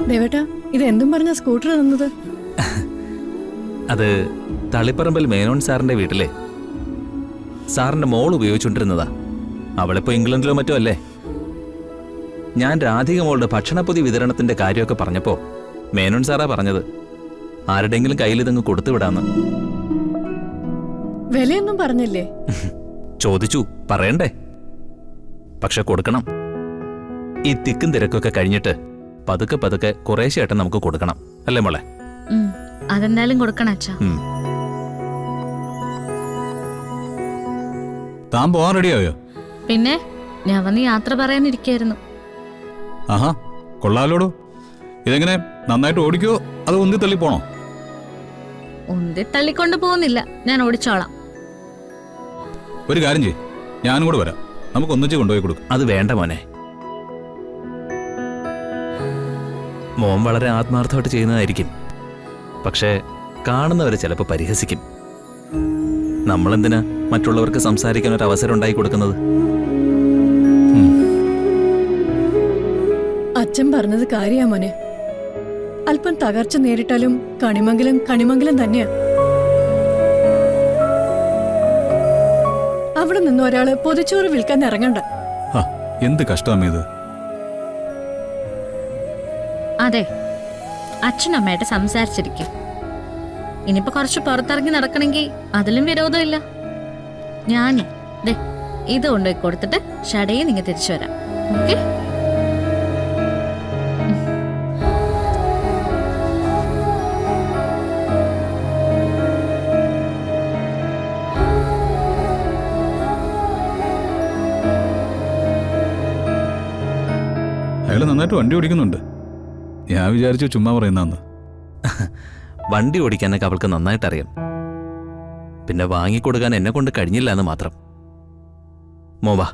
ദേവേട്ടാ, ഇത് എന്തും പറഞ്ഞ സ്കൂട്ടർ തന്നത്? അത് തളിപ്പറമ്പിൽ മേനോൻ സാറിന്റെ വീട്ടിലെ സാറിന്റെ മോൾ ഉപയോഗിച്ചുകൊണ്ടിരുന്നതാ. അവളിപ്പോ ഇംഗ്ലണ്ടിലോ മറ്റോ അല്ലേ. ഞാൻ രാധിക മോളുടെ ഭക്ഷണപ്പൊതി വിതരണത്തിന്റെ കാര്യമൊക്കെ പറഞ്ഞപ്പോ മേനോൻ സാറാ പറഞ്ഞത് ആരുടെങ്കിലും കയ്യിൽ ഇതങ്ങ് കൊടുത്തുവിടാന്ന്. വിലയൊന്നും പറഞ്ഞില്ലേ? ചോദിച്ചു, പറയണ്ടേ? പക്ഷെ കൊടുക്കണം. ഈ തിക്കും തിരക്കൊക്കെ കഴിഞ്ഞിട്ട് പതുക്കെ പതുക്കെ കുറേശ്ശേട്ടൻ നമുക്ക് കൊടുക്കണം, അല്ലേ മോളെ? അതെന്തായാലും കൊടുക്കണം അച്ഛാ. താൻ പോവാൻ റെഡിയായോ? പിന്നെ ഞാൻ വന്ന് യാത്ര പറയാനിരിക്കായിരുന്നു. ആഹാ, കൊള്ളാലോടോ. ഇതെങ്ങനെ, നന്നായിട്ട് ഓടിക്കോ അത് ഉന്തി തള്ളി പോണോ? ഉന്തി തള്ളിക്കൊണ്ട് പോകുന്നില്ല, ഞാൻ ഓടിച്ചോളാം. ഒരു കാര്യം ചെയ്യ്, ഞാനും കൂടെ വരാം. നമുക്ക് ഒന്നിച്ച് കൊണ്ടുപോയി കൊടുക്കും. അത് വേണ്ട മോനെ. മോൻ വളരെ ആത്മാർത്ഥമായിട്ട് ചെയ്യുന്നതായിരിക്കും. പക്ഷേ കാണുന്നവരെ ചിലപ്പോൾ പരിഹസിക്കും. നമ്മളെന്തിനാ മറ്റുള്ളവർക്ക് സംസാരിക്കാൻ ഒരു അവസരം ഉണ്ടായി കൊടുക്കുന്നത്? അച്ഛൻ പറഞ്ഞത് കാര്യാ മോനെ. അല്പം തകർച്ച നേരിട്ടാലും കണിമംഗലം കണിമംഗലം തന്നെയാ. അവിടെ നിന്ന് ഒരാള് പൊതിച്ചോറ് വിൽക്കാൻ ഇറങ്ങണ്ട. എന്ത് കഷ്ടമേ ഇത്. അതെ, അച്ഛനമ്മയായിട്ട് സംസാരിച്ചിരിക്കും. ഇനിയിപ്പോ കുറച്ച് പുറത്തിറങ്ങി നടക്കണമെങ്കിൽ അതിലും വിരോധമില്ല. ഞാനേ ദേ ഇത് കൊണ്ടുപോയി കൊടുത്തിട്ട് ഷടയെ നിങ്ങൾ തിരിച്ചു വരാം. ഓക്കെ? അയാൾ നന്നായിട്ട് വണ്ടി ഓടിക്കുന്നുണ്ട്. ഞാൻ വിചാരിച്ചു ചുമ്മാ പറയുന്നന്ന്. വണ്ടി ഓടിക്കാനൊക്കെ അവൾക്ക് നന്നായിട്ടറിയാം. പിന്നെ വാങ്ങിക്കൊടുക്കാൻ എന്നെ കൊണ്ട് കഴിഞ്ഞില്ല എന്ന് മാത്രം. മോവാ.